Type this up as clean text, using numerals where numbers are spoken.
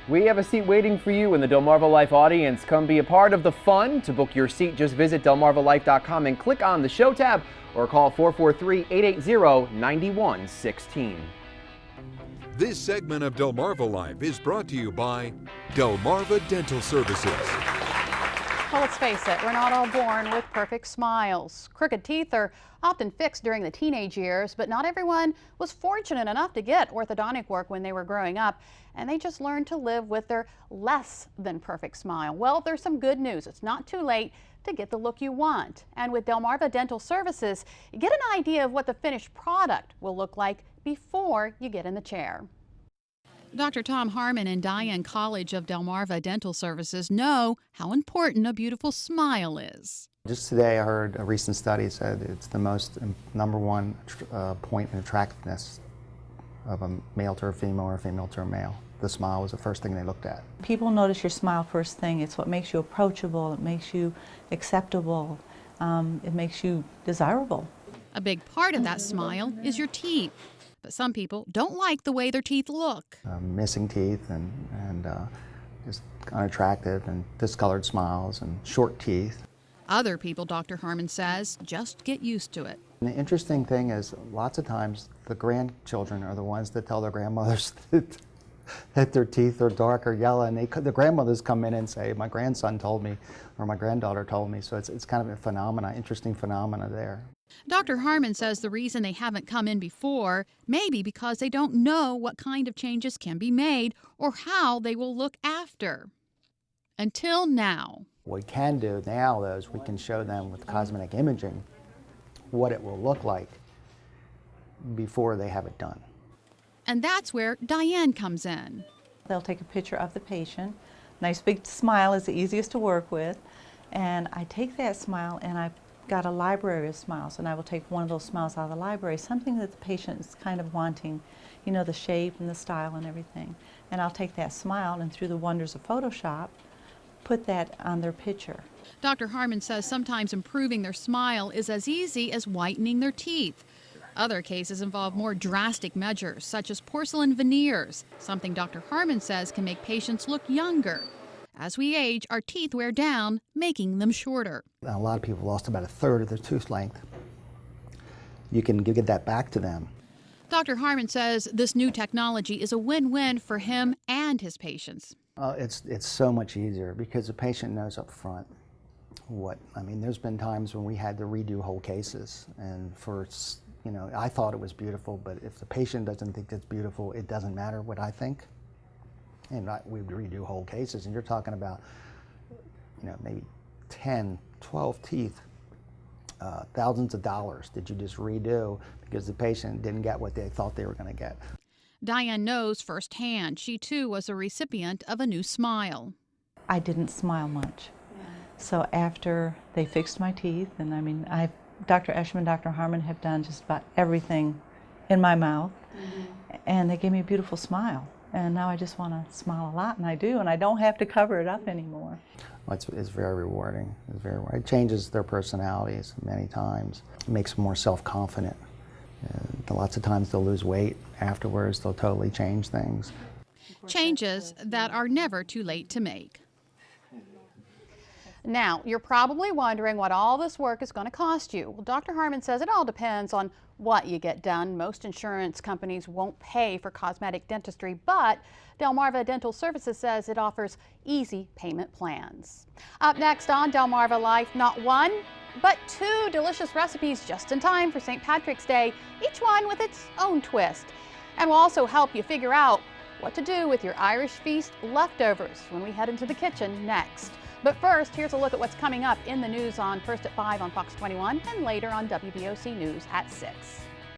We have a seat waiting for you in the Delmarva Life audience. Come be a part of the fun. To book your seat, just visit delmarvalife.com and click on the show tab or call 443-880-9116. This segment of Delmarva Life is brought to you by Delmarva Dental Services. Well, let's face it, we're not all born with perfect smiles. Crooked teeth are often fixed during the teenage years, but not everyone was fortunate enough to get orthodontic work when they were growing up, and they just learned to live with their less than perfect smile. Well, there's some good news. It's not too late to get the look you want. And with Delmarva Dental Services, you get an idea of what the finished product will look like before you get in the chair. Dr. Tom Harmon and Diane College of Delmarva Dental Services know how important a beautiful smile is. Just today I heard a recent study said it's the number one point in attractiveness of a male to a female or a female to a male. The smile was the first thing they looked at. People notice your smile first thing. It's what makes you approachable, it makes you acceptable, it makes you desirable. A big part of that smile is your teeth. But some people don't like the way their teeth look. Missing teeth and just unattractive and discolored smiles and short teeth. Other people, Dr. Harmon says, just get used to it. And the interesting thing is lots of times the grandchildren are the ones that tell their grandmothers that their teeth are dark or yellow, and the grandmothers come in and say, my grandson told me or my granddaughter told me. So it's kind of a interesting phenomena there. Dr. Harmon says the reason they haven't come in before may be because they don't know what kind of changes can be made or how they will look after. Until now. What we can do now, though, is we can show them with cosmetic imaging what it will look like before they have it done. And that's where Diane comes in. They'll take a picture of the patient. Nice big smile is the easiest to work with. And I take that smile and I've got a library of smiles, and I will take one of those smiles out of the library, something that the patient is kind of wanting, you know, the shape and the style and everything. And I'll take that smile and through the wonders of Photoshop, put that on their picture. Dr. Harmon says sometimes improving their smile is as easy as whitening their teeth. Other cases involve more drastic measures, such as porcelain veneers, something Dr. Harmon says can make patients look younger. As we age, our teeth wear down, making them shorter. A lot of people lost about a third of their tooth length. You can get that back to them. Dr. Harmon says this new technology is a win-win for him and his patients. It's so much easier because the patient knows up front there's been times when we had to redo whole cases, and I thought it was beautiful, but if the patient doesn't think it's beautiful, it doesn't matter what I think. And we would redo whole cases, and you're talking about, maybe 10, 12 teeth, thousands of dollars that you just redo because the patient didn't get what they thought they were going to get. Diane knows firsthand. She too was a recipient of a new smile. I didn't smile much. So after they fixed my teeth, and Dr. Eshman, Dr. Harmon have done just about everything in my mouth, and they gave me a beautiful smile. And now I just want to smile a lot, and I do, and I don't have to cover it up anymore. Well, it's very rewarding. It changes their personalities many times. It makes them more self-confident. Lots of times they'll lose weight afterwards. They'll totally change things. Changes that are never too late to make. Now, you're probably wondering what all this work is going to cost you. Well, Dr. Harmon says it all depends on what you get done. Most insurance companies won't pay for cosmetic dentistry, but Delmarva Dental Services says it offers easy payment plans. Up next on Delmarva Life, not one, but two delicious recipes just in time for St. Patrick's Day, each one with its own twist. And we'll also help you figure out what to do with your Irish feast leftovers when we head into the kitchen next. But first, here's a look at what's coming up in the news on First at 5 on Fox 21 and later on WBOC News at 6.